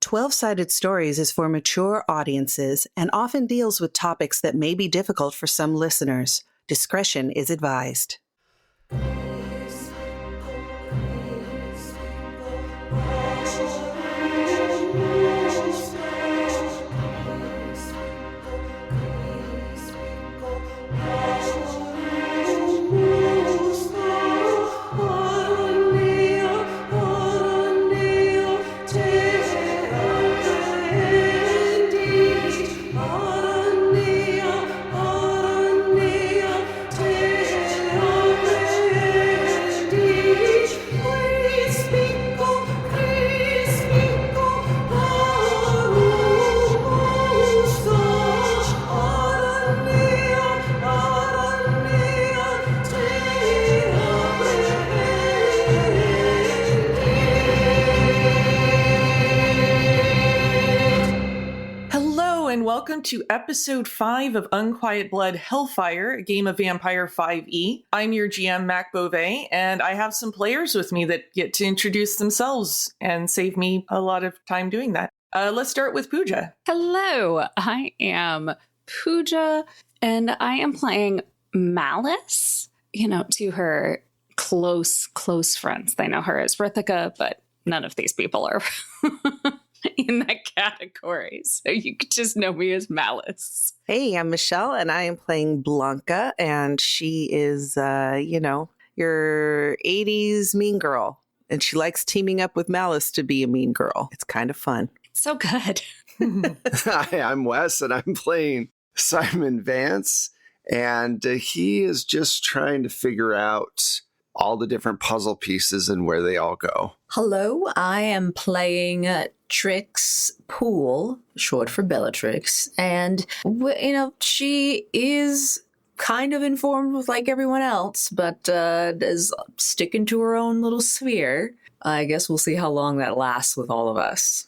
12-Sided Stories is for mature audiences and often deals with topics that may be difficult for some listeners. Discretion is advised. Welcome to Episode 5 of Unquiet Blood Hellfire, a game of Vampire 5e. I'm your GM, Mac Beauvais, and I have some players with me that get to introduce themselves and save me a lot of time doing that. Let's start with Pooja. Hello, I am Pooja, and I am playing Malice, to her close friends. They know her as Rithika, but none of these people are in that category, so you could just know me as Malice. Hey, I'm Michelle, and I am playing Blanca, and she is, your 80s mean girl, and she likes teaming up with Malice to be a mean girl. It's kind of fun. It's so good. Hi, I'm Wes, and I'm playing Simon Vance, and he is just trying to figure out all the different puzzle pieces and where they all go. Hello, I am playing Trix Poole, short for Bellatrix, and, she is kind of informed with like everyone else, but is sticking to her own little sphere. I guess we'll see how long that lasts with all of us.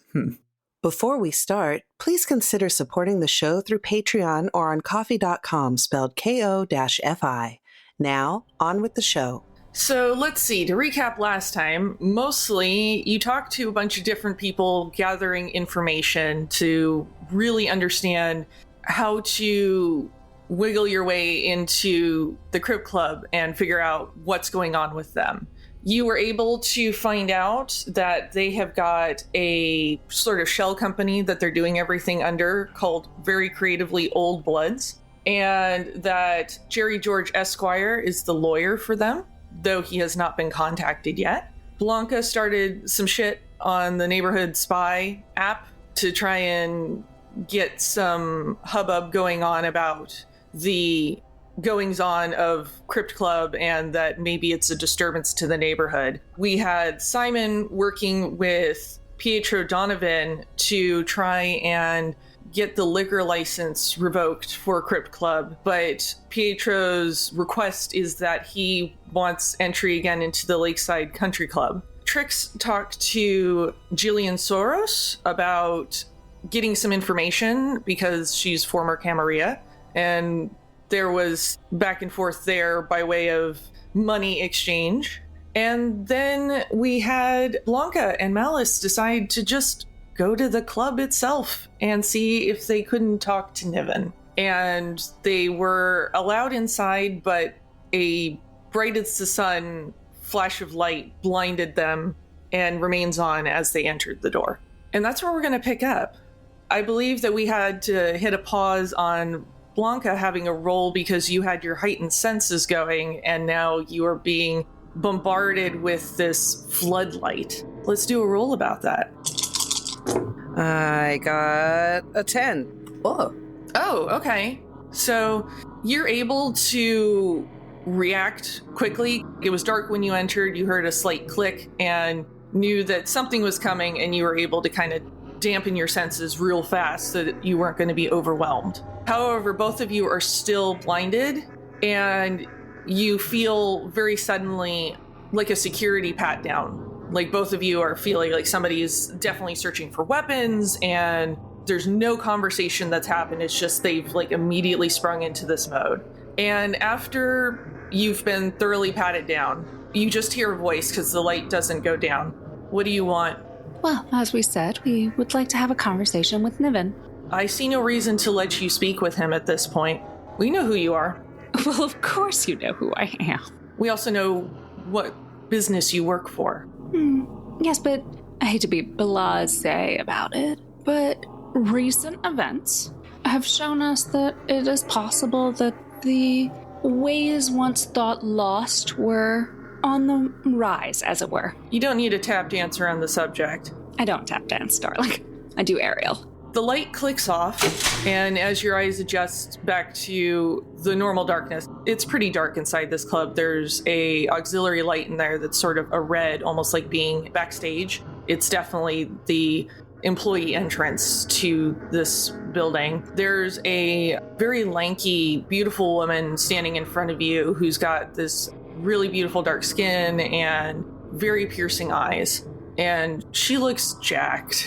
Before we start, please consider supporting the show through Patreon or on Ko-fi.com, spelled Ko-fi. Now, on with the show. So let's see, to recap last time, mostly you talked to a bunch of different people gathering information to really understand how to wiggle your way into the Crypt Club and figure out what's going on with them. You were able to find out that they have got a sort of shell company that they're doing everything under called very creatively Old Bloods, and that Jerry George Esquire is the lawyer for them, though he has not been contacted yet. Blanca started some shit on the Neighborhood Spy app to try and get some hubbub going on about the goings-on of Crypt Club and that maybe it's a disturbance to the neighborhood. We had Simon working with Pietro Donovan to try and get the liquor license revoked for Crypt Club, but Pietro's request is that he wants entry again into the Lakeside Country Club. Trix talked to Jillian Soros about getting some information because she's former Camarilla, and there was back and forth there by way of money exchange. And then we had Blanca and Malice decide to just go to the club itself and see if they couldn't talk to Niven. And they were allowed inside, but a bright as the sun flash of light blinded them and remains on as they entered the door. And that's where we're going to pick up. I believe that we had to hit a pause on Blanca having a roll because you had your heightened senses going, and now you are being bombarded with this floodlight. Let's do a roll about that. I got a 10. Oh, okay. So you're able to react quickly. It was dark when you entered. You heard a slight click and knew that something was coming, and you were able to kind of dampen your senses real fast so that you weren't going to be overwhelmed. However, both of you are still blinded, and you feel very suddenly like a security pat down. Like both of you are feeling like somebody's definitely searching for weapons, and there's no conversation that's happened. It's just they've like immediately sprung into this mode. And after you've been thoroughly patted down, you just hear a voice because the light doesn't go down. What do you want? Well, as we said, we would like to have a conversation with Niven. I see no reason to let you speak with him at this point. We know who you are. Well, of course you know who I am. We also know what business you work for. Yes, but I hate to be blasé about it, but recent events have shown us that it is possible that the ways once thought lost were on the rise, as it were. You don't need a tap dancer on the subject. I don't tap dance, darling. I do aerial. The light clicks off, and as your eyes adjust back to the normal darkness, it's pretty dark inside this club. There's a auxiliary light in there that's sort of a red, almost like being backstage. It's definitely the employee entrance to this building. There's a very lanky, beautiful woman standing in front of you who's got this really beautiful dark skin and very piercing eyes. And she looks jacked.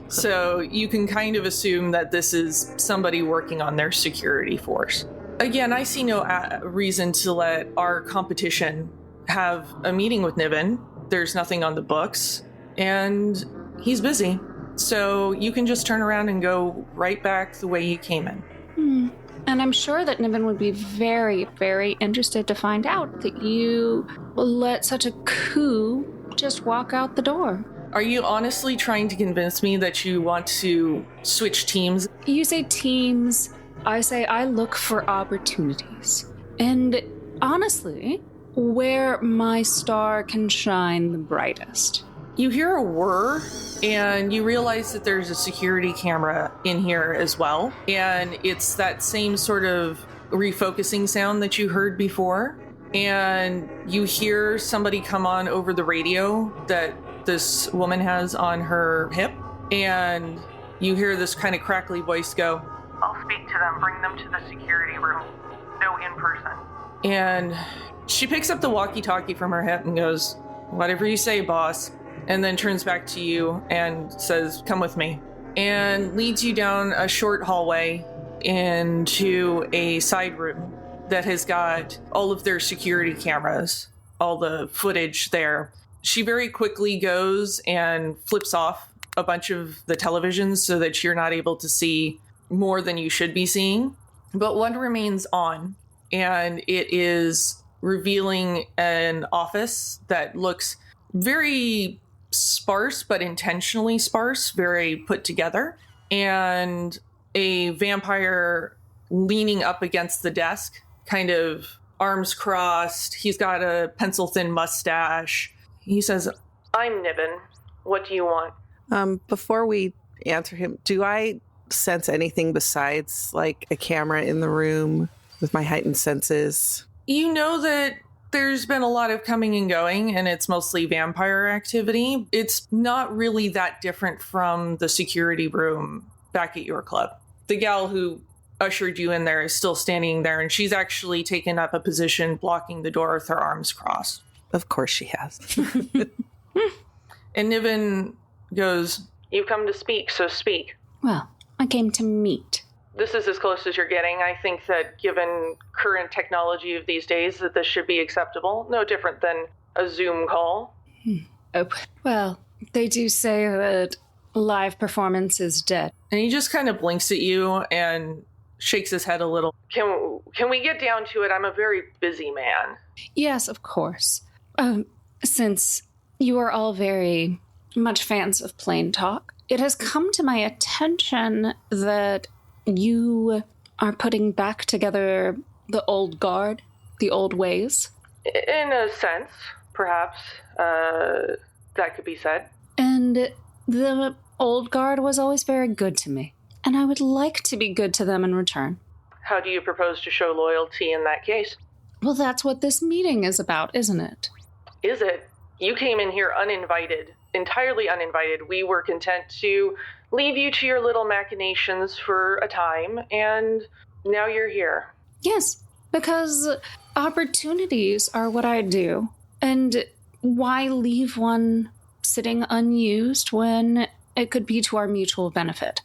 So you can kind of assume that this is somebody working on their security force. Again, I see no reason to let our competition have a meeting with Niven. There's nothing on the books, and he's busy. So you can just turn around and go right back the way you came in. And I'm sure that Niven would be very, very interested to find out that you let such a coup just walk out the door. Are you honestly trying to convince me that you want to switch teams? You say teams, I say I look for opportunities. And honestly, where my star can shine the brightest. You hear a whir, and you realize that there's a security camera in here as well. And it's that same sort of refocusing sound that you heard before. And you hear somebody come on over the radio that this woman has on her hip. And you hear this kind of crackly voice go, "I'll speak to them, bring them to the security room. No in person." And she picks up the walkie-talkie from her hip and goes, "Whatever you say, boss." And then turns back to you and says, "Come with me." And leads you down a short hallway into a side room that has got all of their security cameras, all the footage there. She very quickly goes and flips off a bunch of the televisions so that you're not able to see more than you should be seeing. But one remains on, and it is revealing an office that looks very sparse, but intentionally sparse, very put together, and a vampire leaning up against the desk, kind of arms crossed. He's got a pencil-thin mustache. He says, "I'm Niven. What do you want?" Before we answer him, do I sense anything besides like a camera in the room with my heightened senses? You know that there's been a lot of coming and going, and it's mostly vampire activity. It's not really that different from the security room back at your club. The gal who ushered you in there is still standing there, and she's actually taken up a position blocking the door with her arms crossed. Of course she has. And Niven goes, "You've come to speak, so speak." Well, I came to meet. This is as close as you're getting. I think that given current technology of these days, that this should be acceptable. No different than a Zoom call. Oh, well, they do say that live performance is dead. And he just kind of blinks at you and shakes his head a little. Can we get down to it? I'm a very busy man. Yes, of course. Since you are all very much fans of plain talk, it has come to my attention that you are putting back together the old guard, the old ways. In a sense, perhaps, that could be said. And the old guard was always very good to me, and I would like to be good to them in return. How do you propose to show loyalty in that case? Well, that's what this meeting is about, isn't it? Is it? You came in here uninvited, entirely uninvited. We were content to leave you to your little machinations for a time, and now you're here. Yes, because opportunities are what I do. And why leave one sitting unused when it could be to our mutual benefit?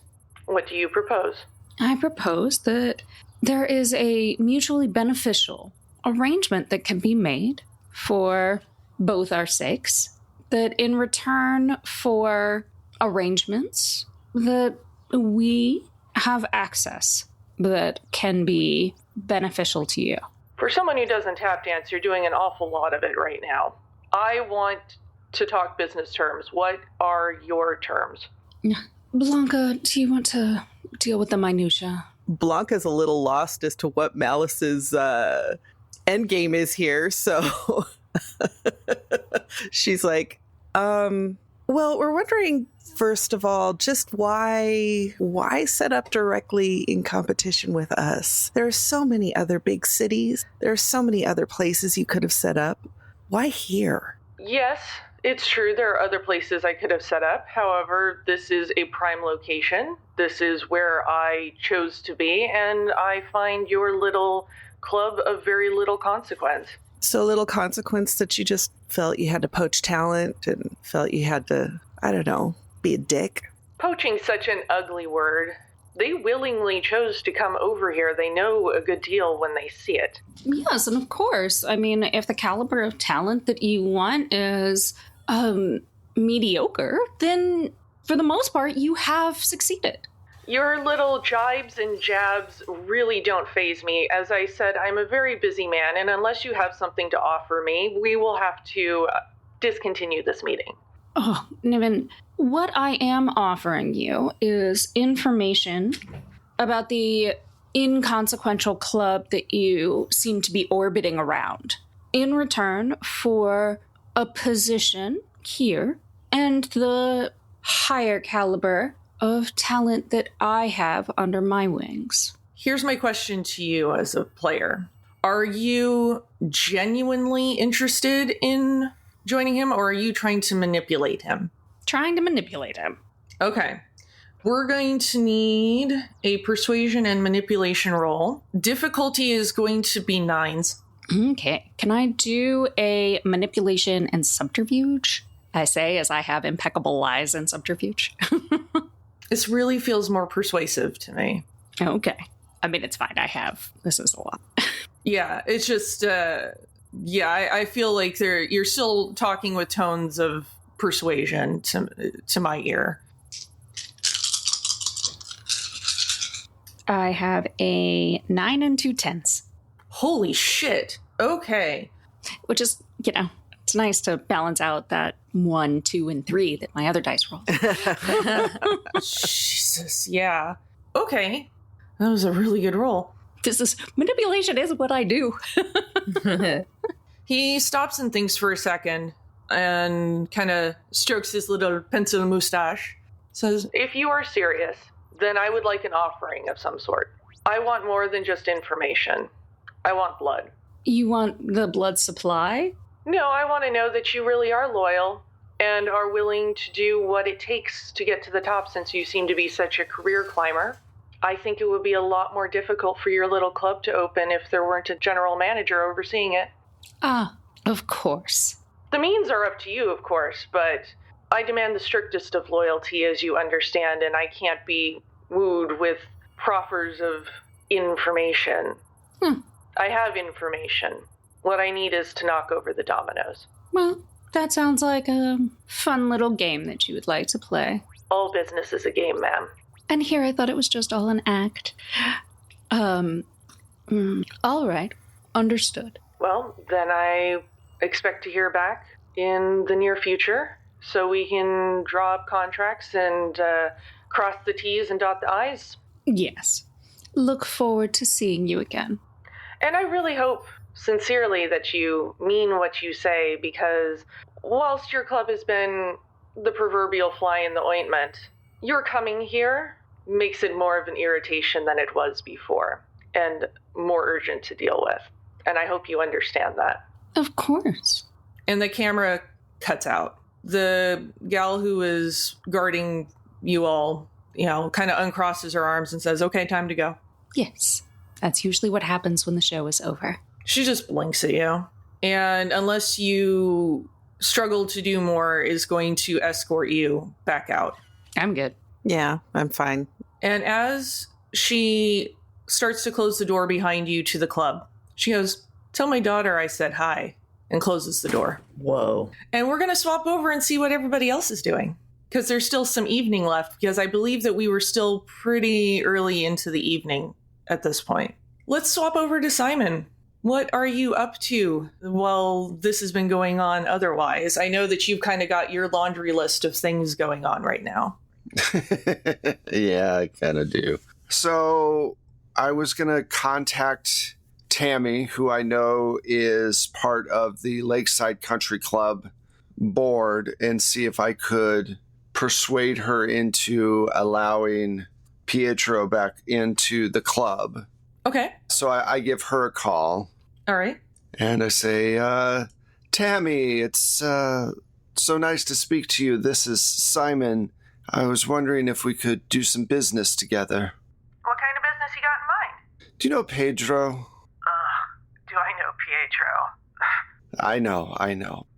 What do you propose? I propose that there is a mutually beneficial arrangement that can be made for both our sakes that in return for arrangements that we have access that can be beneficial to you. For someone who doesn't tap dance, you're doing an awful lot of it right now. I want to talk business terms. What are your terms? Blanca, do you want to deal with the minutia? Blanca's a little lost as to what Malice's end game is here, so she's like, well, we're wondering, first of all, just why set up directly in competition with us? There are so many other big cities. There are so many other places you could have set up. Why here? Yes, it's true. There are other places I could have set up. However, this is a prime location. This is where I chose to be, and I find your little club of very little consequence. So little consequence that you just felt you had to poach talent and felt you had to, I don't know, be a dick? Poaching's such an ugly word. They willingly chose to come over here. They know a good deal when they see it. Yes, and of course. I mean, if the caliber of talent that you want is mediocre, then for the most part, you have succeeded. Your little jibes and jabs really don't faze me. As I said, I'm a very busy man, and unless you have something to offer me, we will have to discontinue this meeting. Oh, Niven, what I am offering you is information about the inconsequential club that you seem to be orbiting around in return for a position here and the higher caliber of talent that I have under my wings. Here's my question to you as a player. Are you genuinely interested in joining him, or are you trying to manipulate him? Trying to manipulate him. Okay. We're going to need a persuasion and manipulation roll. Difficulty is going to be 9s. Okay. Can I do a manipulation and subterfuge? I say as I have impeccable lies and subterfuge. This really feels more persuasive to me. Okay. I mean, it's fine. This is a lot. Yeah, it's just, I feel like you're still talking with tones of persuasion to my ear. I have a 9 and 2 10s. Holy shit. Okay. Which is, it's nice to balance out that 1, 2, and 3 that my other dice roll. Jesus, yeah. Okay. That was a really good roll. Manipulation is what I do. He stops and thinks for a second and kind of strokes his little pencil mustache. Says, if you are serious, then I would like an offering of some sort. I want more than just information. I want blood. You want the blood supply? No, I want to know that you really are loyal and are willing to do what it takes to get to the top, since you seem to be such a career climber. I think it would be a lot more difficult for your little club to open if there weren't a general manager overseeing it. Ah, of course. The means are up to you, of course, but I demand the strictest of loyalty, as you understand, and I can't be wooed with proffers of information. I have information. What I need is to knock over the dominoes. Well, that sounds like a fun little game that you would like to play. All business is a game, ma'am. And here I thought it was just all an act. All right. Understood. Well, then I expect to hear back in the near future so we can draw up contracts and cross the T's and dot the I's. Yes. Look forward to seeing you again. And I really hope sincerely that you mean what you say, because whilst your club has been the proverbial fly in the ointment, your coming here makes it more of an irritation than it was before, and more urgent to deal with. And I hope you understand that. Of course. And the camera cuts out. The gal who is guarding you all, kind of uncrosses her arms and says, okay, time to go. Yes. That's usually what happens when the show is over. She just blinks at you. And unless you struggle to do more, is going to escort you back out. I'm good. Yeah, I'm fine. And as she starts to close the door behind you to the club, she goes, tell my daughter I said hi. and closes the door. Whoa. And we're going to swap over and see what everybody else is doing. Because there's still some evening left, because I believe that we were still pretty early into the evening at this point. Let's swap over to Simon. What are you up to while this has been going on otherwise? I know that you've kind of got your laundry list of things going on right now. Yeah, I kind of do. So I was going to contact Tammy, who I know is part of the Lakeside Country Club board, and see if I could persuade her into allowing Pietro back into the club. Okay. So I give her a call. All right. And I say, Tammy, it's so nice to speak to you. This is Simon. I was wondering if we could do some business together. What kind of business you got in mind? Do you know Pedro? Do I know Pietro? I know.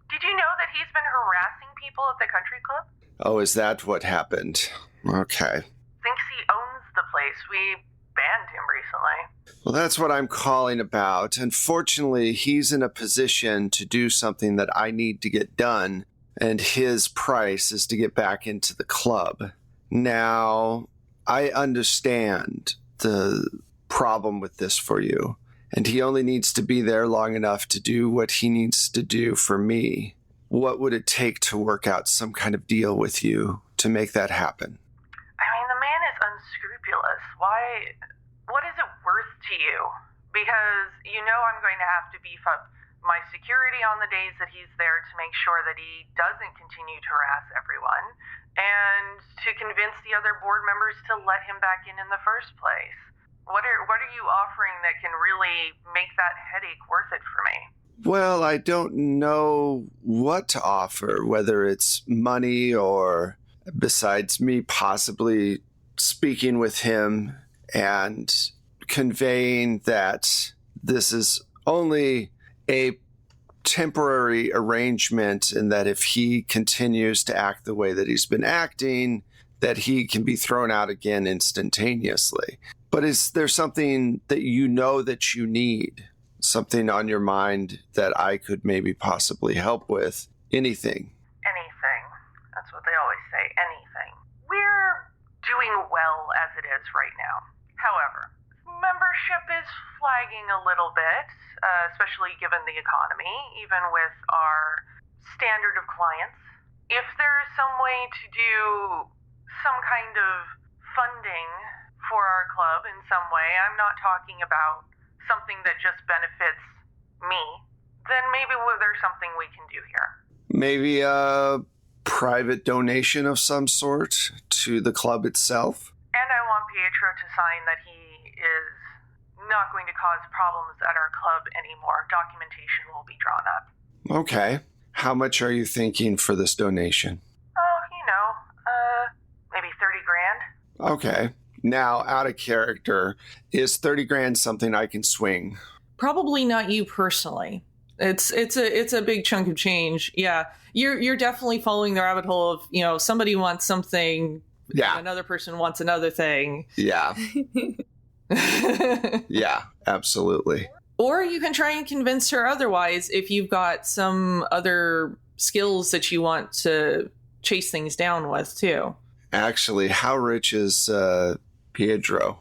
Did you know that he's been harassing people at the country club? Oh, is that what happened? Okay. Thinks he owns the place. We banned him recently. Well, that's what I'm calling about. Unfortunately, he's in a position to do something that I need to get done, and his price is to get back into the club. Now, I understand the problem with this for you, and he only needs to be there long enough to do what he needs to do for me. What would it take to work out some kind of deal with you to make that happen? I mean, the man is unscrupulous. Why? What is it worth to you? Because you know I'm going to have to beef up my security on the days that he's there to make sure that he doesn't continue to harass everyone, and to convince the other board members to let him back in the first place. What are you offering that can really make that headache worth it for me? Well, I don't know what to offer, whether it's money or, besides me possibly speaking with him and conveying that this is only a temporary arrangement, and that if he continues to act the way that he's been acting, that he can be thrown out again instantaneously. But is there something that you know that you need? Something on your mind that I could maybe possibly help with? Anything. Anything. That's what they always say, anything. We're doing well as it is right now. However, membership is flagging a little bit, especially given the economy, even with our standard of clients. If there is some way to do some kind of funding for our club in some way, I'm not talking about something that just benefits me, then maybe there's something we can do here. Maybe a private donation of some sort to the club itself? And I want Pietro to sign that he is not going to cause problems at our club anymore. Documentation will be drawn up. Okay. How much are you thinking for this donation? Oh, maybe 30 grand. Okay. Now, out of character, is 30 grand something I can swing? Probably not you personally. It's a big chunk of change. Yeah, you're definitely following the rabbit hole of, somebody wants something, Yeah. another person wants another thing. Yeah. Yeah, absolutely. Or you can try and convince her otherwise if you've got some other skills that you want to chase things down with too. Actually, how rich is Pietro?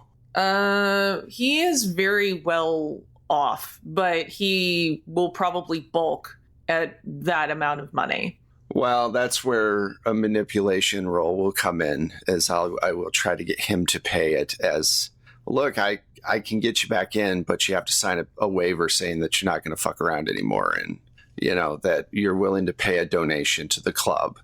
He is very well off, but he will probably bulk at that amount of money. Well, that's where a manipulation role will come in, as I will try to get him to pay it as, look, I can get you back in, but you have to sign a waiver saying that you're not going to fuck around anymore, and, that you're willing to pay a donation to the club.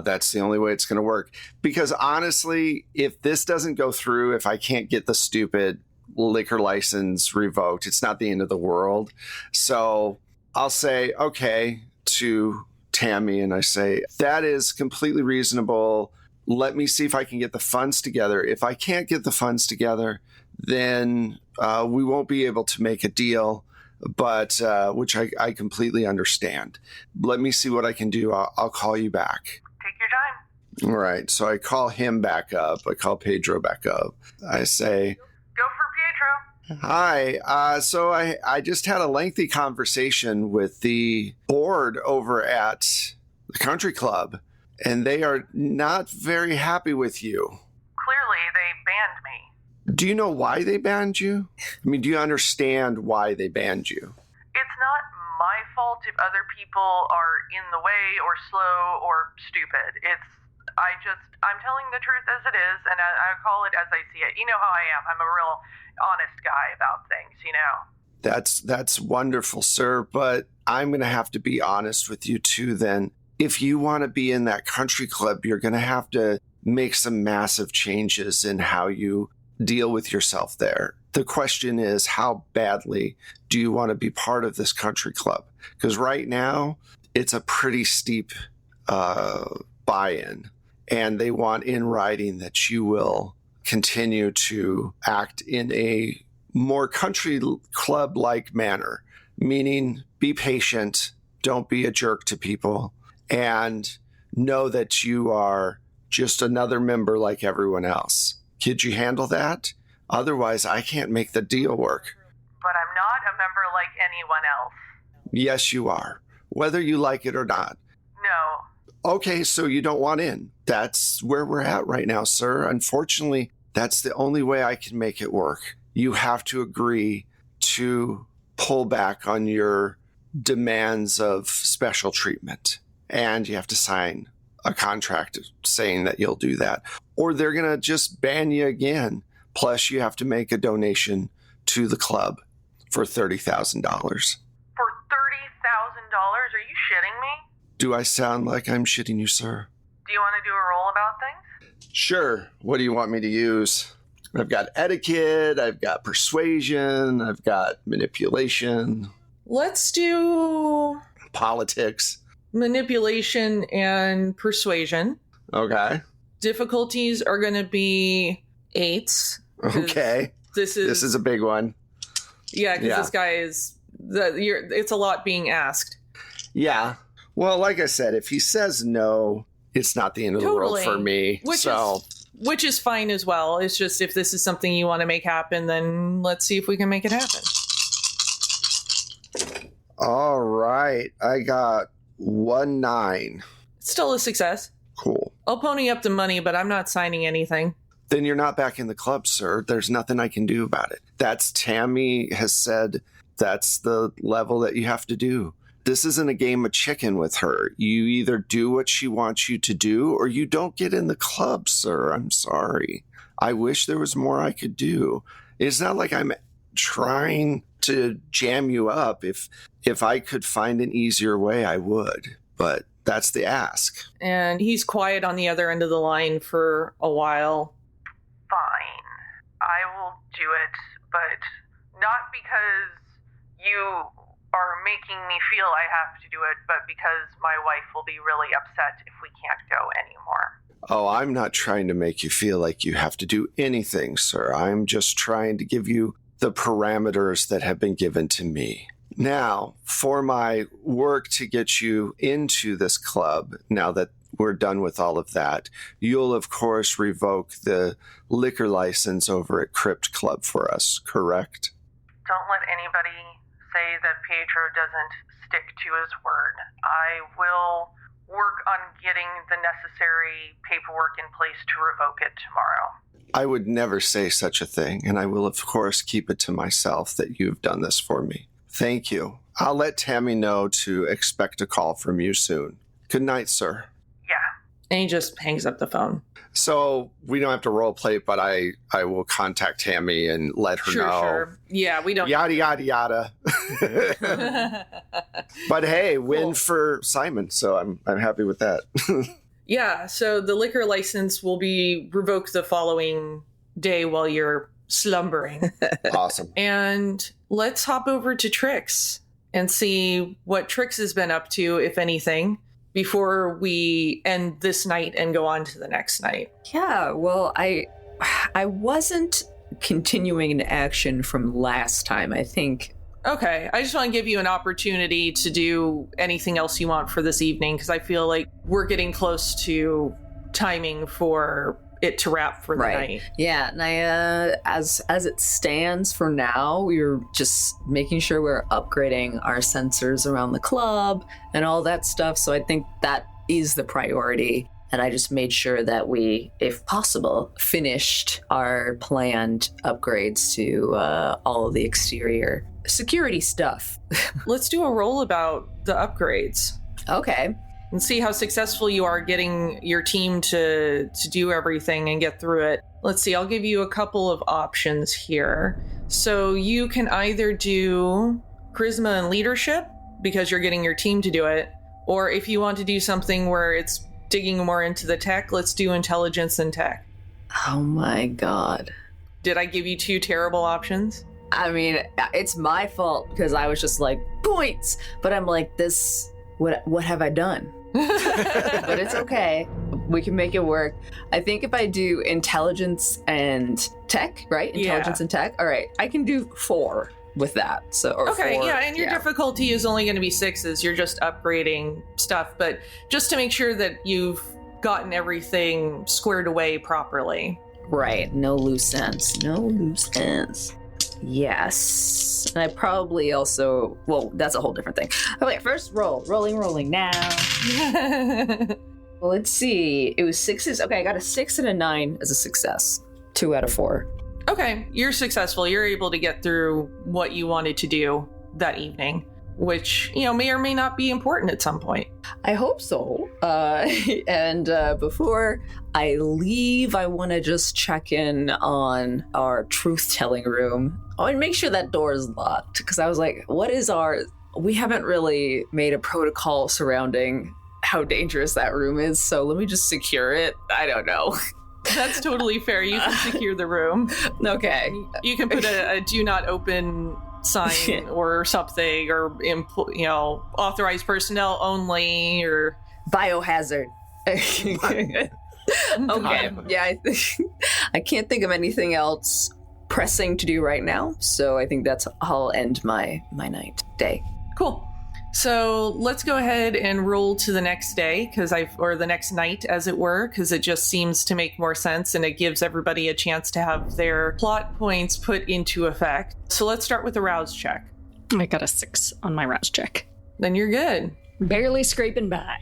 That's the only way it's going to work. Because honestly, if this doesn't go through, if I can't get the stupid liquor license revoked, it's not the end of the world. So I'll say, okay, to Tammy, and I say, that is completely reasonable. Let me see if I can get the funds together. If I can't get the funds together, then we won't be able to make a deal, but which I completely understand. Let me see what I can do. I'll call you back. Take your time. All right. So I call him back up. I call Pedro back up. I say, Go for Pietro. Hi. So I just had a lengthy conversation with the board over at the country club, and they are not very happy with you. Clearly, they banned me. Do you know why they banned you? I mean, do you understand why they banned you? It's not my fault if other people are in the way or slow or stupid. I'm telling the truth as it is, and I call it as I see it. You know how I am. I'm a real honest guy about things, you know? That's wonderful, sir, but I'm going to have to be honest with you too then. If you want to be in that country club, you're going to have to make some massive changes in how you deal with yourself there. The question is, how badly do you want to be part of this country club? Because right now, it's a pretty steep buy-in, and they want in writing that you will continue to act in a more country club-like manner, meaning be patient, don't be a jerk to people, and know that you are just another member like everyone else. Could you handle that? Otherwise, I can't make the deal work. But I'm not a member like anyone else. Yes, you are, whether you like it or not. No. Okay, so you don't want in. That's where we're at right now, sir. Unfortunately, that's the only way I can make it work. You have to agree to pull back on your demands of special treatment. And you have to sign a contract saying that you'll do that. Or they're going to just ban you again. Plus, you have to make a donation to the club for $30,000. For $30,000? Are you shitting me? Do I sound like I'm shitting you, sir? Do you want to do a roll about things? Sure. What do you want me to use? I've got etiquette, I've got persuasion, I've got manipulation. Let's do Politics. manipulation and persuasion. Okay. Difficulties are going to be 8s. Okay. This is a big one. Yeah, because this guy is it's a lot being asked. Yeah. Well, like I said, if he says no, it's not the end of the world for me. Which is fine as well. It's just if this is something you want to make happen, then let's see if we can make it happen. All right. I got 1-9. Still a success. Cool. I'll pony up the money, but I'm not signing anything. Then you're not back in the club, sir. There's nothing I can do about it. Tammy has said that's the level that you have to do. This isn't a game of chicken with her. You either do what she wants you to do or you don't get in the club, sir. I'm sorry. I wish there was more I could do. It's not like I'm trying to jam you up. If I could find an easier way, I would. But that's the ask. And he's quiet on the other end of the line for a while. Fine. I will do it, but not because you are making me feel I have to do it, but because my wife will be really upset if we can't go anymore. Oh, I'm not trying to make you feel like you have to do anything, sir. I'm just trying to give you the parameters that have been given to me. Now, for my work to get you into this club, now that we're done with all of that, you'll, of course, revoke the liquor license over at Crypt Club for us, correct? Don't let anybody say that Pietro doesn't stick to his word. I will work on getting the necessary paperwork in place to revoke it tomorrow. I would never say such a thing, and I will, of course, keep it to myself that you've done this for me. Thank you. I'll let Tammy know to expect a call from you soon. Good night, sir. Yeah. And he just hangs up the phone. So we don't have to role play, but I will contact Tammy and let her know. Sure. Yeah, we don't. Yada, yada, yada. But hey, win for Simon, so I'm happy with that. Yeah, so the liquor license will be revoked the following day while you're slumbering. Awesome. And let's hop over to Trix and see what Trix has been up to, if anything, before we end this night and go on to the next night. Yeah, well, I wasn't continuing an action from last time, I think. Okay, I just want to give you an opportunity to do anything else you want for this evening, because I feel like we're getting close to timing for it to wrap for the night. Yeah, and as it stands for now, we're just making sure we're upgrading our sensors around the club and all that stuff. So I think that is the priority. And I just made sure that we, if possible, finished our planned upgrades to all of the exterior security stuff. Let's do a roll about the upgrades. Okay. And see how successful you are getting your team to do everything and get through it. Let's see, I'll give you a couple of options here. So you can either do charisma and leadership because you're getting your team to do it, or if you want to do something where it's digging more into the tech, let's do intelligence and tech. Oh my God. Did I give you two terrible options? I mean, it's my fault because I was just like, points! But I'm like, what have I done? But it's okay. We can make it work. I think if I do intelligence and tech, right? Intelligence and tech. All right. I can do 4 with that. So, or okay, 4, yeah, and your difficulty is only going to be 6s. You're just upgrading stuff, but just to make sure that you've gotten everything squared away properly. Right. No loose ends. No loose ends. Yes. And I probably also, well, that's a whole different thing. Okay, first roll. Rolling now. Well, let's see. It was 6s. Okay, I got a 6 and a 9 as a success. 2 out of 4. Okay, you're successful. You're able to get through what you wanted to do that evening, which, may or may not be important at some point. I hope so. And before I leave, I want to just check in on our truth-telling room. I want to make sure that door is locked, because I was like, we haven't really made a protocol surrounding how dangerous that room is, so let me just secure it. I don't know. That's totally fair. You can secure the room. Okay. You can put a do not open sign or something, or authorized personnel only, or biohazard. Okay. Yeah, I can't think of anything else pressing to do right now, so I think I'll end my day. Cool. So let's go ahead and roll to the next day, or the next night, as it were, because it just seems to make more sense and it gives everybody a chance to have their plot points put into effect. So let's start with the rouse check. I got a 6 on my rouse check. Then you're good. Barely scraping by.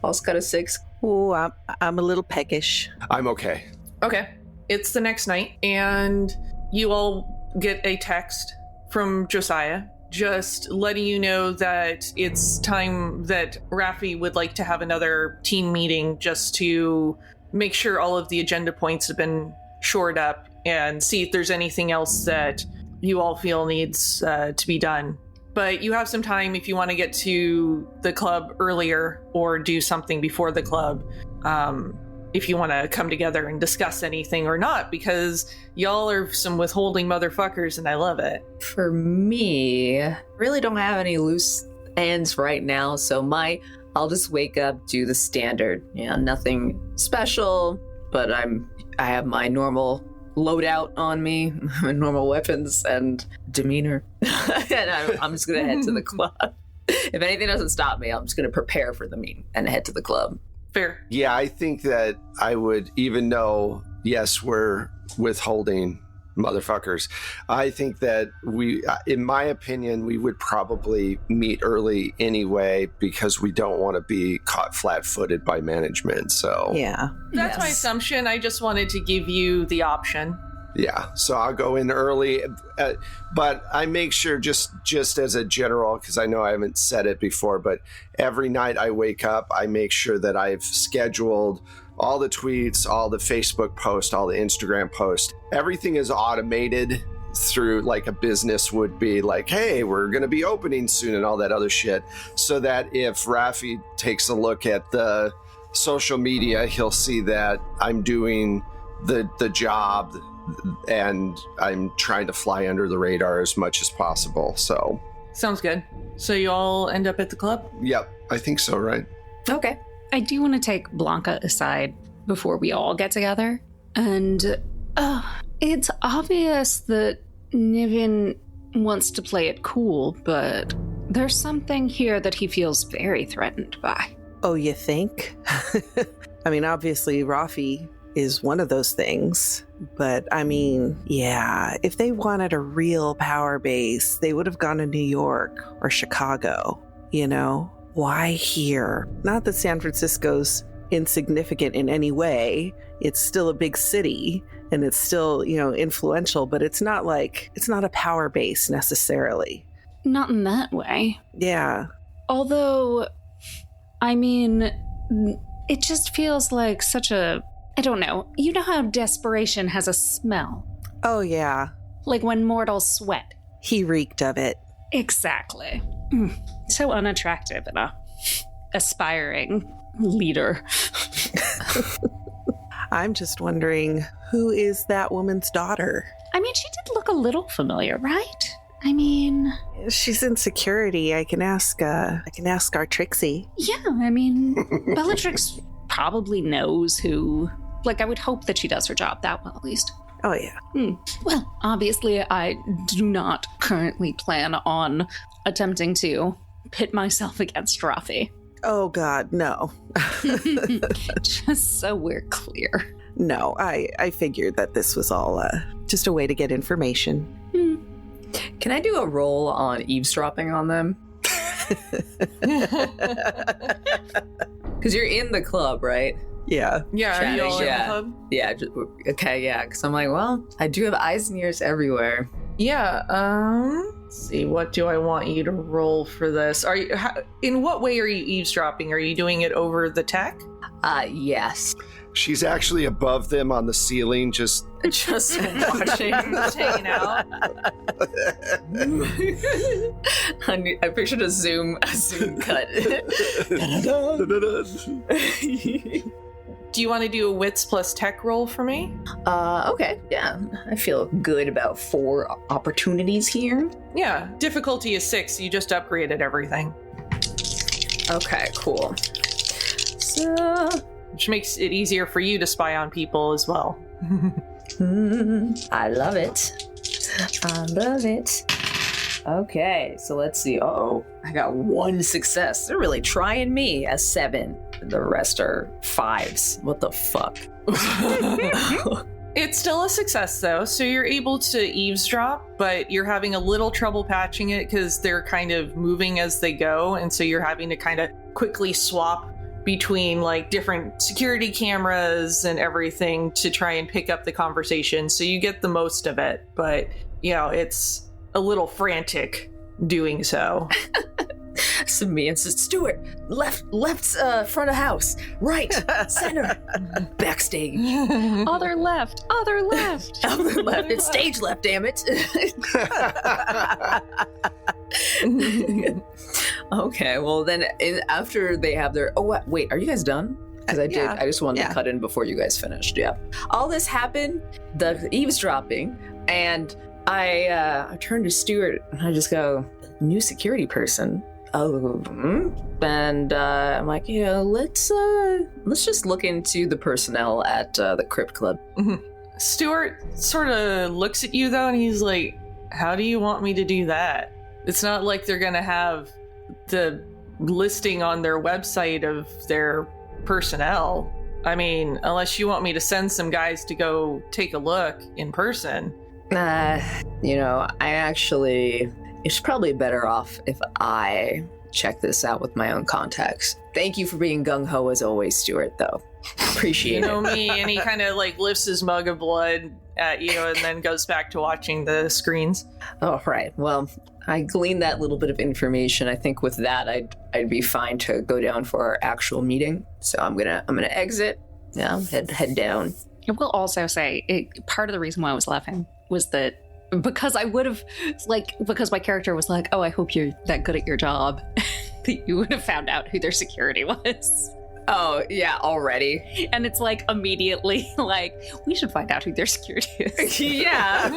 Also got a 6. Oh, I'm a little peckish. I'm okay. Okay. It's the next night, and you all get a text from Josiah, just letting you know that it's time that Raffi would like to have another team meeting just to make sure all of the agenda points have been shored up and see if there's anything else that you all feel needs to be done. But you have some time if you want to get to the club earlier or do something before the club. If you want to come together and discuss anything or not, because y'all are some withholding motherfuckers and I love it. For me, really don't have any loose ends right now, so I'll just wake up, do the standard. Nothing special, but I have my normal loadout on me, my normal weapons and demeanor, and I'm just gonna head to the club. If anything doesn't stop me, I'm just gonna prepare for the meeting and head to the club. Fair. Yeah, I think that I would, even though, yes, we're withholding motherfuckers, I think that in my opinion, we would probably meet early anyway, because we don't want to be caught flat-footed by management. So Yeah. That's my assumption. I just wanted to give you the option. Yeah, so I'll go in early, but I make sure just as a general, because I know I haven't said it before, but every night I wake up, I make sure that I've scheduled all the tweets, all the Facebook posts, all the Instagram posts. Everything is automated through like a business would be like, hey, we're going to be opening soon and all that other shit. So that if Raffi takes a look at the social media, he'll see that I'm doing the job and I'm trying to fly under the radar as much as possible. So sounds good. So you all end up at the club? Yep, I think so, right? Okay. I do want to take Blanca aside before we all get together. And it's obvious that Niven wants to play it cool, but there's something here that he feels very threatened by. Oh, you think? I mean, obviously, Rafi is one of those things. But I mean, yeah, if they wanted a real power base, they would have gone to New York or Chicago, you know? Why here? Not that San Francisco's insignificant in any way. It's still a big city and it's still, you know, influential, but it's not a power base necessarily. Not in that way. Yeah. Although, I mean, it just feels like such a, I don't know. You know how desperation has a smell? Oh, yeah. Like when mortals sweat. He reeked of it. Exactly. So unattractive in a aspiring leader. I'm just wondering, who is that woman's daughter? I mean, she did look a little familiar, right? I mean, she's in security. I can ask our Trixie. Yeah, I mean, Bellatrix probably knows who. Like, I would hope that she does her job that well, at least. Oh, yeah. Well, obviously, I do not currently plan on attempting to pit myself against Rafi. Oh, God, no. Just so we're clear. No, I figured that this was all just a way to get information. Can I do a roll on eavesdropping on them? Because you're in the club, right? Yeah. Yeah, are you all in the Yeah. club? Yeah. Okay, yeah. Because I'm like, well, I do have eyes and ears everywhere. Yeah, let's see, what do I want you to roll for this? In what way are you eavesdropping? Are you doing it over the tech? Yes. She's actually above them on the ceiling, just Just watching. Just hanging out. I pictured a zoom cut. Do you want to do a wits plus tech roll for me? Okay, yeah. I feel good about 4 opportunities here. Yeah, difficulty is 6. You just upgraded everything, Okay, cool. So, which makes it easier for you to spy on people as well. I love it. I love it. Okay, so let's see. Oh, I got 1 success. They're really trying me. A 7. The rest are 5s. What the fuck? It's still a success though, so you're able to eavesdrop, but you're having a little trouble patching it because they're kind of moving as they go, and so you're having to kind of quickly swap between like different security cameras and everything to try and pick up the conversation. So you get the most of it, but you know, it's a little frantic doing so. So me and Stuart, left, front of house, right, center, backstage, Other left. other left, it's stage left, damn it. Okay, well then, after they have their, wait, are you guys done? Because I just wanted to cut in before you guys finished. Yeah, all this happened, the eavesdropping, and I turn to Stuart and I just go, new security person. And I'm like, yeah, let's just look into the personnel at the Crypt Club. Stuart sort of looks at you though, and he's like, how do you want me to do that? It's not like they're gonna have the listing on their website of their personnel. I mean, unless you want me to send some guys to go take a look in person. It's probably better off if I check this out with my own contacts. Thank you for being gung-ho as always, Stuart, though. Appreciate You know it. me, and he kind of like lifts his mug of blood at you and then goes back to watching the screens. Oh, right. Well, I gleaned that little bit of information. I think with that, I'd be fine to go down for our actual meeting. So I'm gonna exit. Yeah, head down. I will also say, part of the reason why I was laughing was that because I would have, because my character was like, oh, I hope you're that good at your job, that you would have found out who their security was. Oh, yeah, already. And it's like immediately like, we should find out who their security is. Yeah.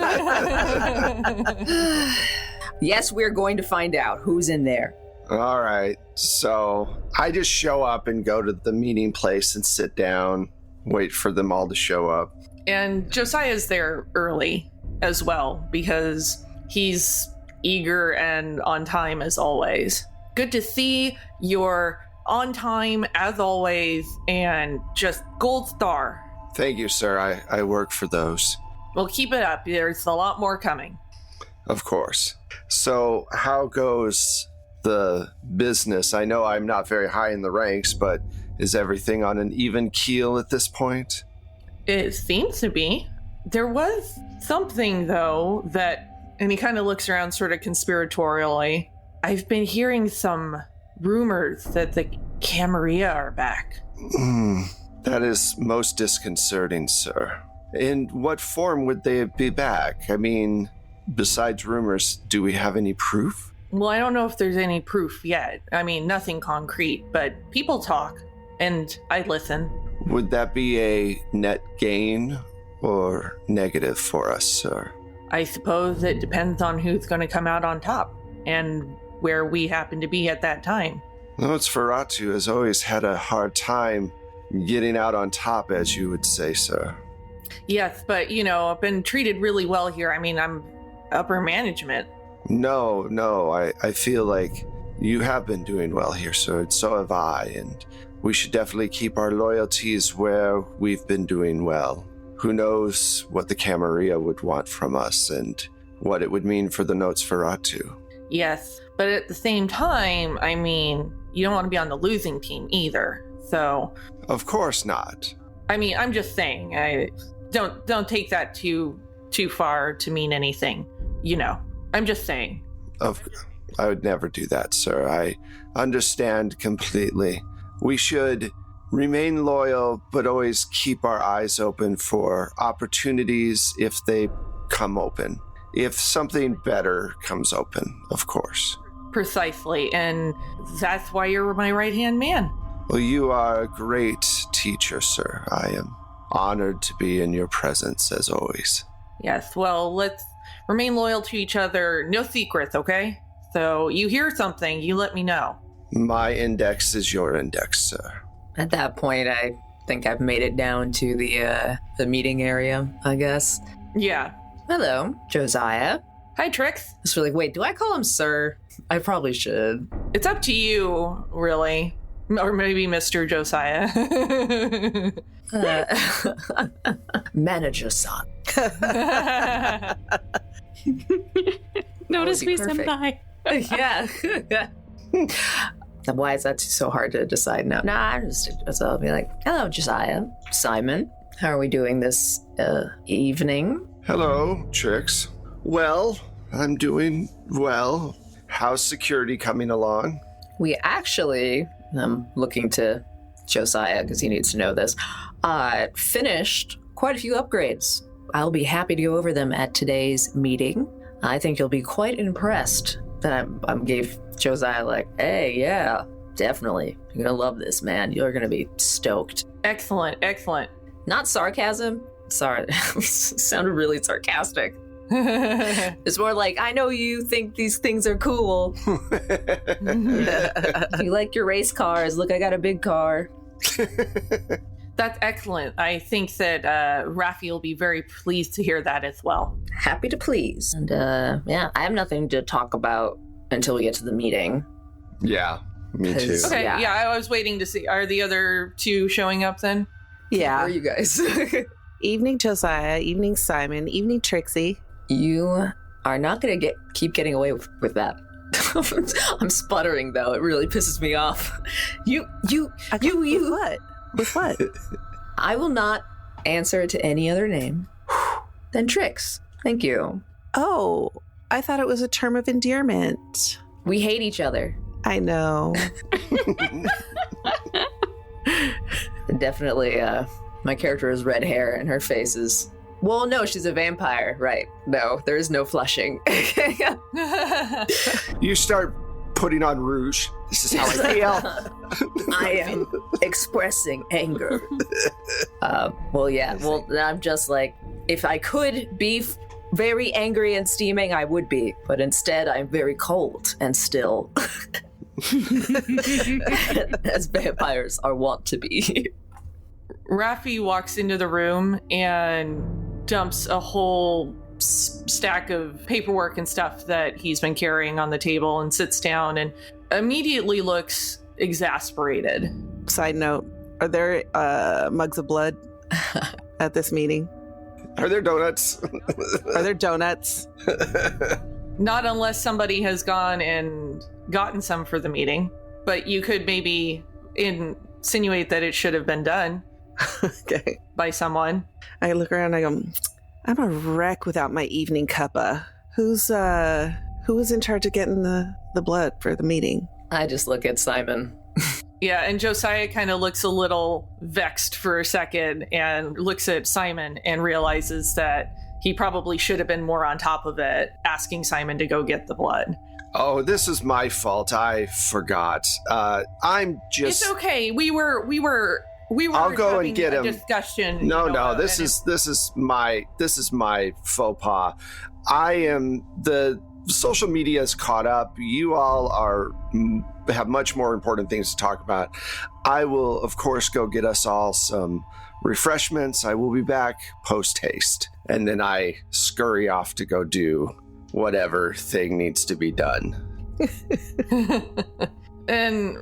Yes, we're going to find out who's in there. all right. So I just show up and go to the meeting place and sit down, wait for them all to show up. And Josiah's there early as well because he's eager and on time as always. Good to see you're on time as always, and just gold star. Thank you, sir. I work for those. Well, keep it up. There's a lot more coming. Of course. So, how goes the business? I know I'm not very high in the ranks, but is everything on an even keel at this point? It seems to be. There was something, though, that, and he kind of looks around sort of conspiratorially. I've been hearing some rumors that the Camarilla are back. That is most disconcerting, sir. In what form would they be back? I mean, besides rumors, do we have any proof? Well, I don't know if there's any proof yet. I mean, nothing concrete, but people talk, and I listen. Would that be a net gain or negative for us, sir? I suppose it depends on who's going to come out on top, and where we happen to be at that time. Nosferatu has always had a hard time getting out on top, as you would say, sir. Yes, but, I've been treated really well here. I mean, I'm upper management. No, I feel like you have been doing well here, sir, and so have I, and we should definitely keep our loyalties where we've been doing well. Who knows what the Camarilla would want from us, and what it would mean for the Nosferatu. Yes, but at the same time, I mean, you don't want to be on the losing team either, so... Of course not. I mean, I'm just saying, don't take that too far to mean anything, I'm just saying. I would never do that, sir. I understand completely. We should remain loyal, but always keep our eyes open for opportunities if they come open. If something better comes open, of course. Precisely, and that's why you're my right-hand man. Well, you are a great teacher, sir. I am honored to be in your presence, as always. Yes, well, let's remain loyal to each other. No secrets, okay? So you hear something, you let me know. My index is your index, sir. At that point, I think I've made it down to the meeting area, I guess. Yeah. Hello, Josiah. Hi, Trix. Just really, wait, do I call him sir? I probably should. It's up to you, really. Or maybe Mr. Josiah. Manager son. Notice me, perfect. senpai. Yeah. Why is that so hard to decide now? So I'll be like, hello, Josiah. Simon, how are we doing this evening? Hello, Trix. Well, I'm doing well. How's security coming along? We actually, I'm looking to Josiah because he needs to know this, finished quite a few upgrades. I'll be happy to go over them at today's meeting. I think you'll be quite impressed that I gave Josiah like, hey, yeah, definitely. You're going to love this, man. You're going to be stoked. Excellent. Not sarcasm. Sorry, sounded really sarcastic. It's more like, I know you think these things are cool. You like your race cars. Look, I got a big car. That's excellent. I think that Raffi will be very pleased to hear that as well. Happy to please. And yeah, I have nothing to talk about until we get to the meeting. Yeah, me too. Okay, Yeah. yeah, I was waiting to see. Are the other two showing up then? Yeah. Where are you guys? Evening, Josiah. Evening, Simon. Evening, Trixie. You are not going to keep getting away with that. I'm sputtering, though. It really pisses me off. You. What? With what? I will not answer to any other name than Trix. Thank you. Oh, I thought it was a term of endearment. We hate each other. I know. Definitely, my character has red hair and her face is... Well, no, she's a vampire, right? No, there is no flushing. You start putting on rouge. This is how I feel. I am expressing anger. Well, yeah. Well, I'm just like, if I could be very angry and steaming, I would be. But instead, I'm very cold and still. As vampires are wont to be. Raffi walks into the room and dumps a whole stack of paperwork and stuff that he's been carrying on the table and sits down and immediately looks exasperated. Side note, are there mugs of blood at this meeting? Are there donuts? Are there donuts? Not unless somebody has gone and gotten some for the meeting, but you could maybe insinuate that it should have been done Okay. by someone. I look around and I go, I'm a wreck without my evening cuppa. Who was in charge of getting the blood for the meeting? I just look at Simon. Yeah, and Josiah kind of looks a little vexed for a second and looks at Simon and realizes that he probably should have been more on top of it, asking Simon to go get the blood. Oh, this is my fault. I forgot. I'm just. It's okay. We were. I'll go and get a him. Discussion. No. This is my faux pas. I am the social media is caught up. You all have much more important things to talk about. I will, of course, go get us all some refreshments. I will be back post haste, and then I scurry off to go do whatever thing needs to be done. And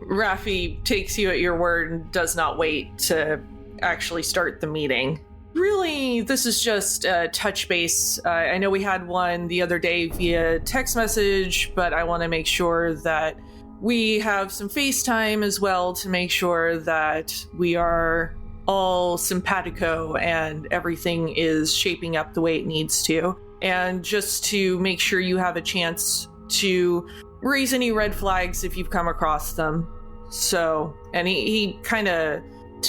Raffi takes you at your word and does not wait to actually start the meeting. Really, this is just a touch base. I know we had one the other day via text message, but I want to make sure that we have some FaceTime as well to make sure that we are all simpatico and everything is shaping up the way it needs to. And just to make sure you have a chance to raise any red flags if you've come across them. So, and he kind of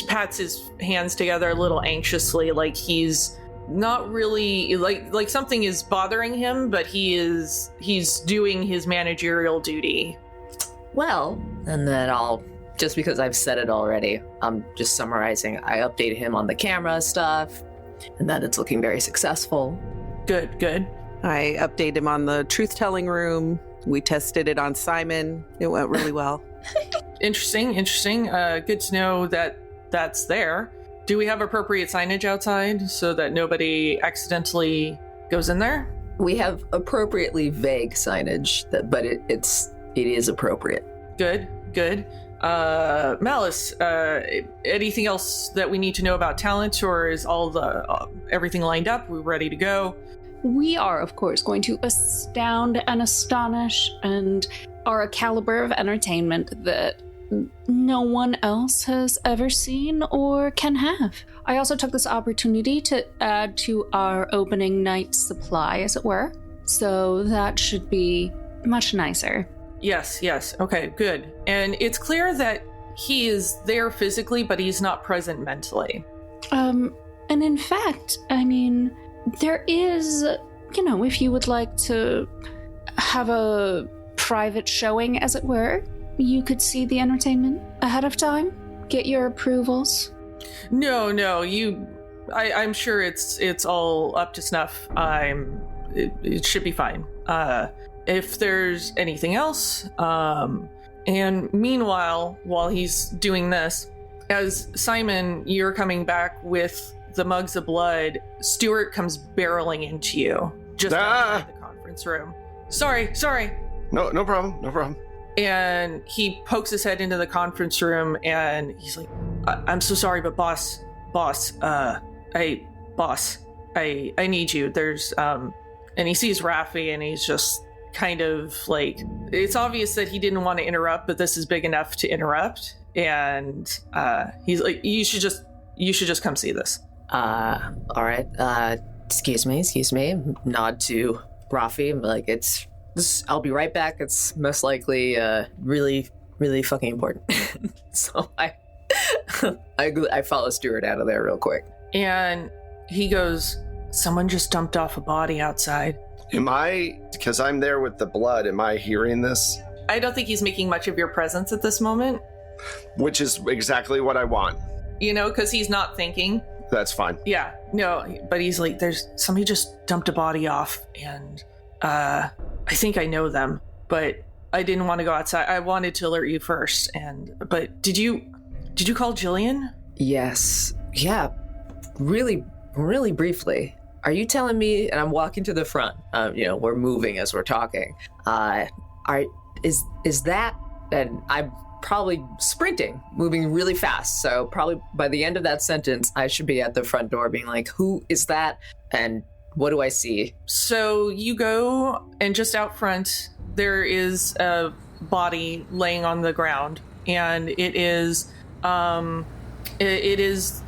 pats his hands together a little anxiously, like he's not really like something is bothering him, but he's doing his managerial duty. Well, and then I'll, just because I've said it already, I'm just summarizing. I updated him on the camera stuff, and that it's looking very successful. Good. I updated him on the truth-telling room. We tested it on Simon. It went really well. Interesting. Good to know that that's there. Do we have appropriate signage outside so that nobody accidentally goes in there? We have appropriately vague signage, but it is appropriate. Good. Malice, anything else that we need to know about talent, or is all the everything lined up? We're ready to go. We are, of course, going to astound and astonish and are a caliber of entertainment that no one else has ever seen or can have. I also took this opportunity to add to our opening night supply, as it were, so that should be much nicer. Yes. Okay, good. And it's clear that he is there physically, but he's not present mentally. And in fact, I mean, there is, if you would like to have a private showing, as it were, you could see the entertainment ahead of time, get your approvals. No, I'm sure it's all up to snuff. It should be fine. If there's anything else, and meanwhile, while he's doing this, as Simon, you're coming back with the mugs of blood, Stuart comes barreling into you just outside the conference room. Sorry. No problem. And he pokes his head into the conference room and he's like, I'm so sorry, but boss, I need you. There's, and he sees Raffi and he's just kind of like, it's obvious that he didn't want to interrupt, but this is big enough to interrupt. And he's like, you should just come see this. All right. Excuse me. Nod to Raffi. Like, I'll be right back. It's most likely really, really fucking important. So I follow Stuart out of there real quick. And he goes, someone just dumped off a body outside. Because I'm there with the blood, am I hearing this? I don't think he's making much of your presence at this moment. Which is exactly what I want. Because he's not thinking. That's fine. Yeah, no, but he's like, there's somebody just dumped a body off, and I think I know them, but I didn't want to go outside. I wanted to alert you first, but did you call Jillian? Yes. Yeah. Really, really briefly. Are you telling me, and I'm walking to the front, we're moving as we're talking, is that, and probably sprinting, moving really fast. So probably by the end of that sentence, I should be at the front door being like, who is that? And what do I see? So you go, and just out front, there is a body laying on the ground, and it is,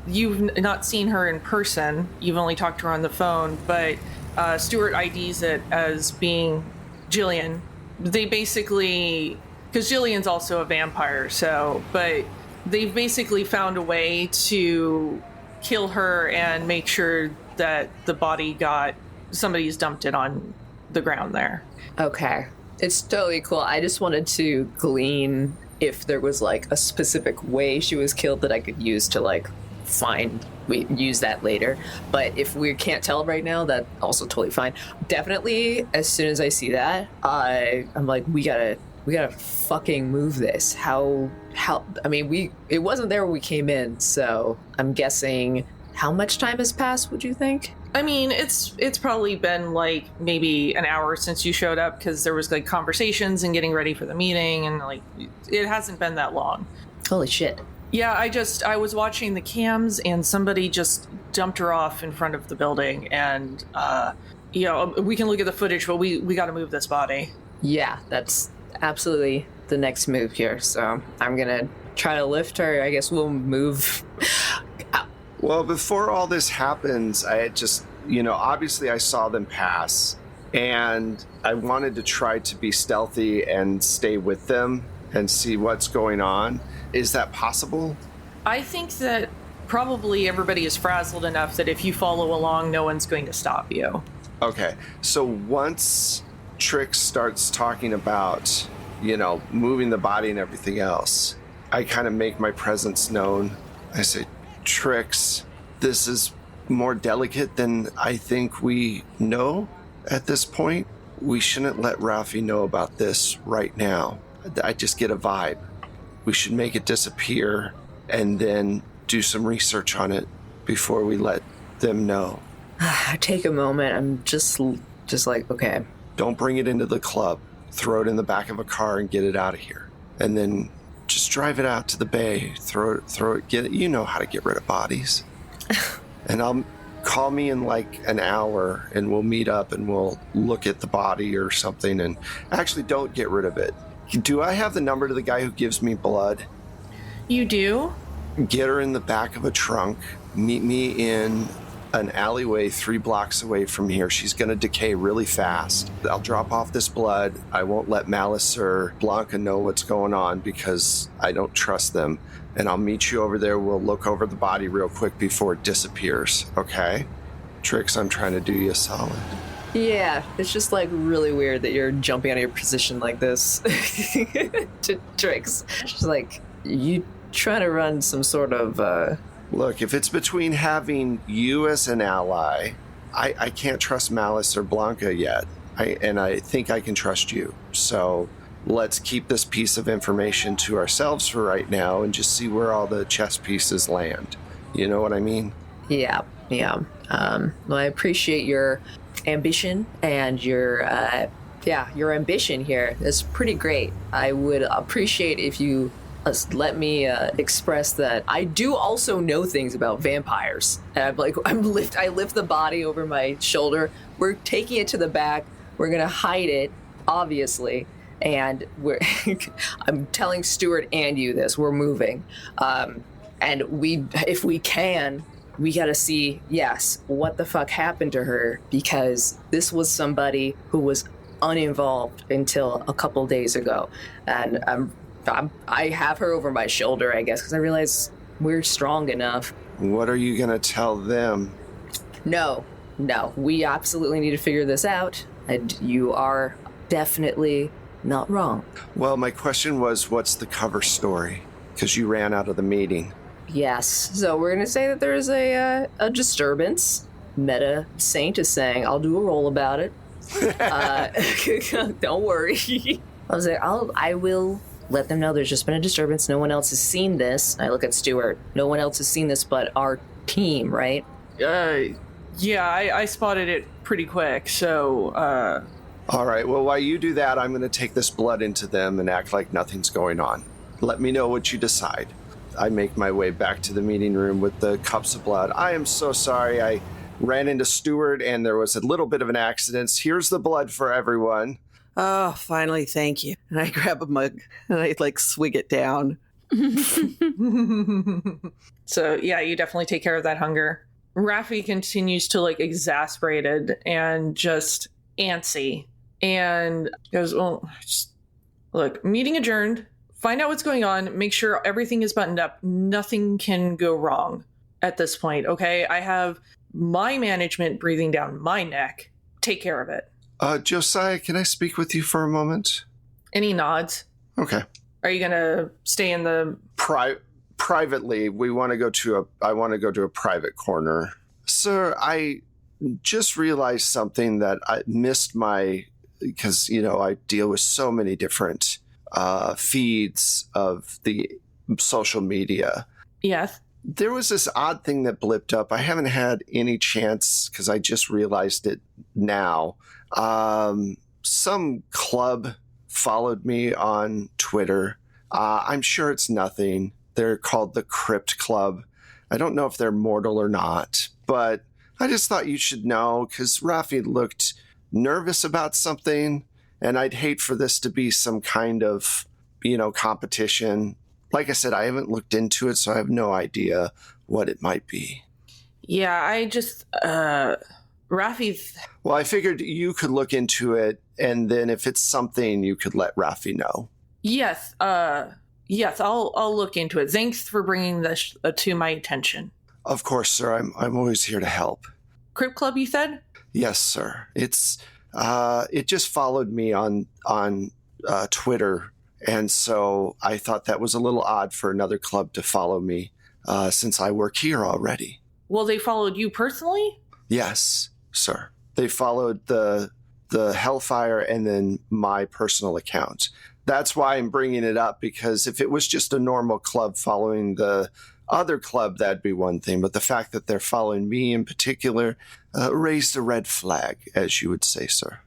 you've not seen her in person. You've only talked to her on the phone, but Stuart IDs it as being Jillian. They basically, because Jillian's also a vampire, but they've basically found a way to kill her and make sure that the body somebody's dumped it on the ground there. Okay. It's totally cool. I just wanted to glean if there was like a specific way she was killed that I could use to like use that later. But if we can't tell right now, that's also totally fine. Definitely, as soon as I see that, I'm like, we gotta fucking move this. I mean, it wasn't there when we came in, so I'm guessing how much time has passed, would you think? I mean, it's probably been like maybe an hour since you showed up, because there was like conversations and getting ready for the meeting, and like it hasn't been that long. Holy shit. Yeah, I was watching the cams, and somebody just dumped her off in front of the building, and we can look at the footage, but we got to move this body. Yeah, that's absolutely the next move here. So I'm gonna try to lift her. I guess we'll move. Well, before all this happens, I just, obviously I saw them pass, and I wanted to try to be stealthy and stay with them and see what's going on. Is that possible? I think that probably everybody is frazzled enough that if you follow along, no one's going to stop you. Okay, so once Trix starts talking about, moving the body and everything else, I kind of make my presence known. I say, Trix, this is more delicate than I think we know at this point. We shouldn't let Ralphie know about this right now. I just get a vibe. We should make it disappear and then do some research on it before we let them know. I take a moment. I'm just like, okay. Don't bring it into the club. Throw it in the back of a car and get it out of here. And then just drive it out to the bay. Throw it, get it. You know how to get rid of bodies. And call me in like an hour, and we'll meet up and we'll look at the body or something. And actually, don't get rid of it. Do I have the number to the guy who gives me blood? You do? Get her in the back of a trunk. Meet me in an alleyway 3 blocks away from here. She's going to decay really fast. I'll drop off this blood. I won't let Malice or Blanca know what's going on because I don't trust them. And I'll meet you over there. We'll look over the body real quick before it disappears. Okay? Trix, I'm trying to do you a solid. Yeah, it's just like really weird that you're jumping out of your position like this to Trix. She's like, you trying to run some sort of Look, if it's between having you as an ally, I can't trust Malice or Blanca yet. I think I can trust you. So let's keep this piece of information to ourselves for right now and just see where all the chess pieces land. You know what I mean? Yeah. Well, I appreciate your ambition and your ambition here. It's pretty great. I would appreciate if you let me express that I do also know things about vampires. And I lift the body over my shoulder. We're taking it to the back. We're gonna hide it, obviously. And I'm telling Stuart and you this. We're moving, and if we can, we gotta see, yes, what the fuck happened to her, because this was somebody who was uninvolved until a couple days ago, and I have her over my shoulder, I guess, because I realize we're strong enough. What are you gonna tell them? No, we absolutely need to figure this out, and you are definitely not wrong. Well, my question was, what's the cover story? Because you ran out of the meeting. Yes, so we're gonna say that there's a disturbance. Meta Saint is saying, I'll do a roll about it. Don't worry. I was like, I will let them know there's just been a disturbance. No one else has seen this. I look at Stuart. No one else has seen this but our team, right? Yeah, I spotted it pretty quick, so... All right, well, while you do that, I'm going to take this blood into them and act like nothing's going on. let me know what you decide. I make my way back to the meeting room with the cups of blood. I am so sorry. I ran into Stewart and there was a little bit of an accident. Here's the blood for everyone. Oh, finally, thank you. And I grab a mug and I swig it down. So yeah, you definitely take care of that hunger. Raffi continues to look exasperated and just antsy and goes, well, just, look, meeting adjourned. Find out what's going on. Make sure everything is buttoned up. Nothing can go wrong at this point, okay? I have my management breathing down my neck. Take care of it. Josiah, can I speak with you for a moment? Any nods? Okay. Are you going to stay in the... Privately, I want to go to a private corner. Sir, I just realized something that I missed because, I deal with so many different feeds of the social media. Yes. There was this odd thing that blipped up. I haven't had any chance because I just realized it now. Some club followed me on Twitter. I'm sure it's nothing. They're called the Crypt Club. I don't know if they're mortal or not, but I just thought you should know because Raffi looked nervous about something, and I'd hate for this to be some kind of, competition. Like I said, I haven't looked into it, so I have no idea what it might be. Yeah, I just, Raffi... Well, I figured you could look into it, and then if it's something, you could let Raffi know. Yes, I'll look into it. Thanks for bringing this to my attention. Of course, sir. I'm always here to help. Crypt Club, you said? Yes, sir. It's it just followed me on Twitter, and so I thought that was a little odd for another club to follow me since I work here already. Well, they followed you personally? Yes, sir. They followed the Hellfire and then my personal account. That's why I'm bringing it up, because if it was just a normal club following the other club, that'd be one thing. But the fact that they're following me in particular raised a red flag, as you would say, sir.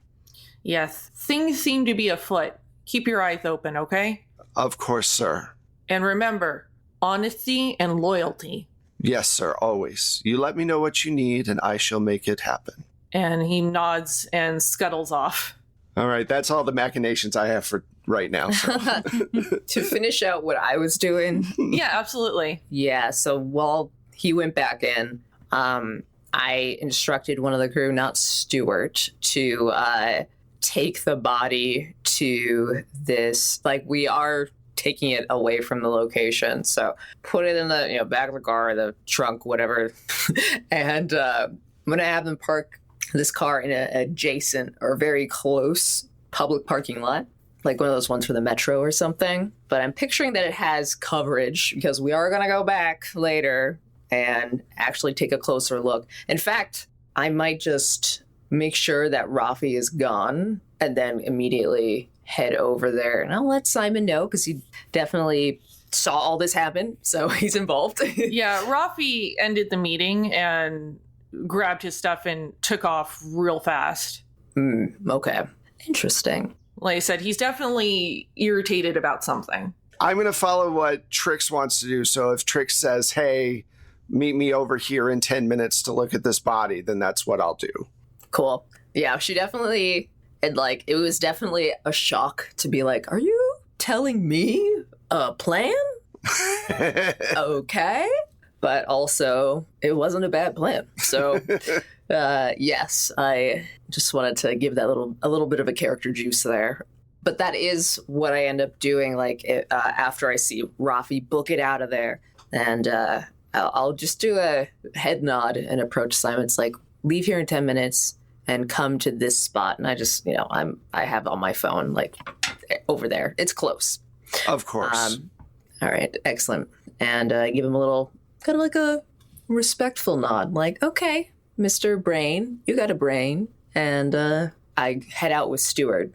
Yes. Things seem to be afoot. Keep your eyes open, okay? Of course, sir. And remember, honesty and loyalty. Yes, sir, always. You let me know what you need, and I shall make it happen. And he nods and scuttles off. All right, that's all the machinations I have for right now. So. To finish out what I was doing. Yeah, absolutely. Yeah, so while he went back in, I instructed one of the crew, not Stewart, to take the body to this, we are taking it away from the location. So put it in the back of the car, the trunk, whatever. And I'm going to have them park this car in an adjacent or very close public parking lot, like one of those ones for the metro or something. But I'm picturing that it has coverage because we are going to go back later and actually take a closer look. In fact, I might just make sure that Raffi is gone and then immediately head over there. And I'll let Simon know because he definitely saw all this happen, so he's involved. Yeah, Raffi ended the meeting and grabbed his stuff and took off real fast. Okay. Interesting. Like I said, he's definitely irritated about something. I'm going to follow what Trix wants to do. So if Trix says, hey, meet me over here in 10 minutes to look at this body, then that's what I'll do. Cool. Yeah, she definitely, it was definitely a shock to be like, are you telling me a plan? Okay. But also, it wasn't a bad plan. So, yes, I just wanted to give that a little bit of a character juice there. But that is what I end up doing, after I see Raffi book it out of there. And I'll just do a head nod and approach Simon. It's like, leave here in 10 minutes and come to this spot. And I just, I have on my phone, over there. It's close. Of course. All right, excellent. And give him a little, kind of like a respectful nod. Like, okay, Mr. Brain, you got a brain. And I head out with Stewart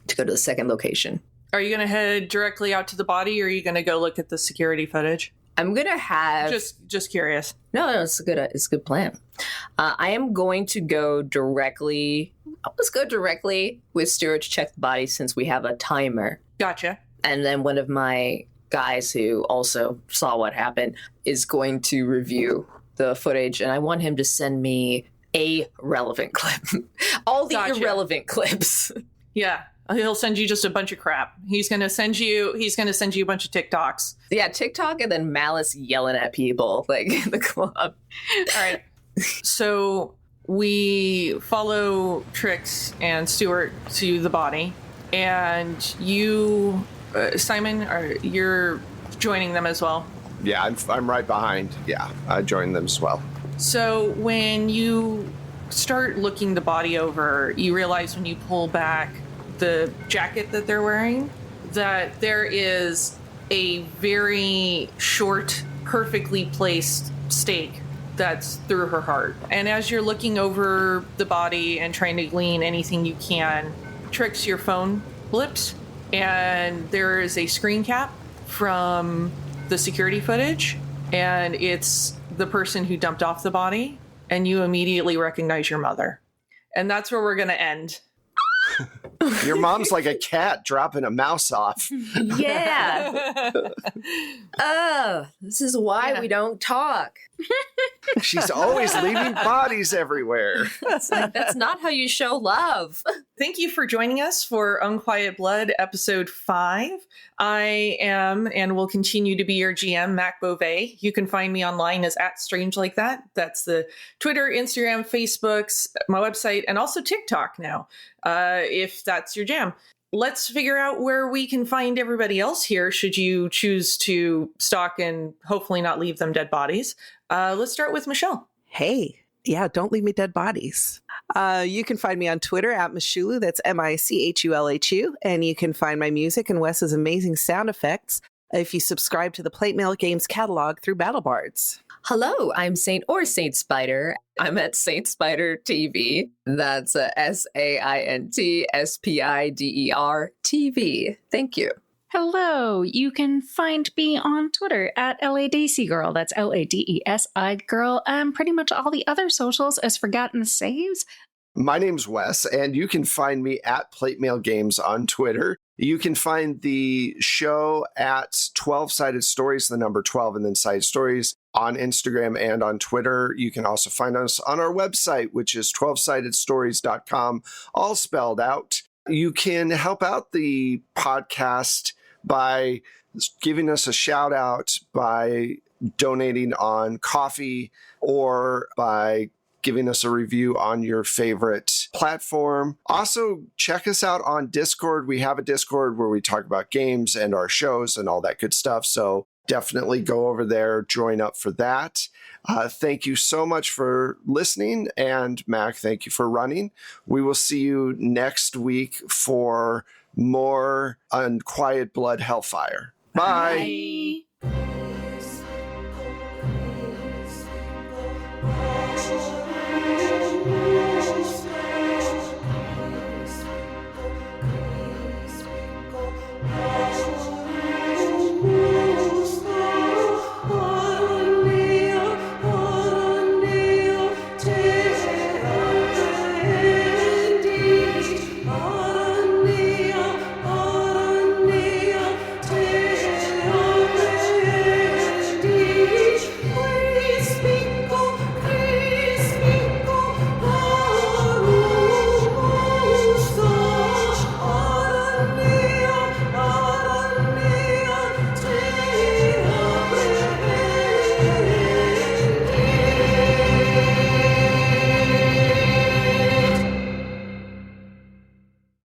to go to the second location. Are you going to head directly out to the body, or are you going to go look at the security footage? I'm going to have... Just curious. No, it's a good plan. I am going to go directly... Let's go directly with Stewart to check the body since we have a timer. Gotcha. And then one of my guys who also saw what happened, is going to review the footage, and I want him to send me a relevant clip. All the Gotcha. irrelevant clips. Yeah. He'll send you just a bunch of crap. He's gonna send you a bunch of TikToks. Yeah, TikTok and then Malice yelling at people like in the club. All right. So we follow Trix and Stuart to the body, and you, Simon, you're joining them as well. Yeah, I'm right behind. Yeah, I joined them as well. So when you start looking the body over, you realize when you pull back the jacket that they're wearing that there is a very short, perfectly placed stake that's through her heart. And as you're looking over the body and trying to glean anything you can, Trix, your phone blips, and there is a screen cap from the security footage, and it's the person who dumped off the body, and you immediately recognize your mother. And that's where we're going to end. Your mom's like a cat dropping a mouse off. Yeah. Oh, this is why we don't talk. She's always leaving bodies everywhere. It's like, that's not how you show love. Thank you for joining us for Unquiet Blood, episode 5. I am and will continue to be your GM, Mac Beauvais. You can find me online as @StrangeLikeThat. That's the Twitter, Instagram, Facebooks, my website, and also TikTok now, if that's your jam. Let's figure out where we can find everybody else here, should you choose to stalk and hopefully not leave them dead bodies. Let's start with Michelle. Hey, yeah, don't leave me dead bodies. You can find me on Twitter @Michulu, that's MICHULHU, and you can find my music and Wes's amazing sound effects if you subscribe to the Plate Mail Games catalog through BattleBards. Hello, I'm Saint Spider. I'm at Saint Spider TV. That's SAINTSPIDER TV. Thank you. Hello, you can find me on Twitter @LADesigirl. That's LADESI girl. And pretty much all the other socials as Forgotten Saves. My name's Wes, and you can find me at Plate Mail Games on Twitter. You can find the show at 12-Sided Stories, the number 12, and then Sided Stories on Instagram and on Twitter. You can also find us on our website, which is 12sidedstories.com, all spelled out. You can help out the podcast by giving us a shout out, by donating on Coffee, or by giving us a review on your favorite platform. Also, check us out on Discord. We have a Discord where we talk about games and our shows and all that good stuff. So definitely go over there, join up for that. Thank you so much for listening. And Mac, thank you for running. We will see you next week for more Unquiet Blood Hellfire. Bye. Bye.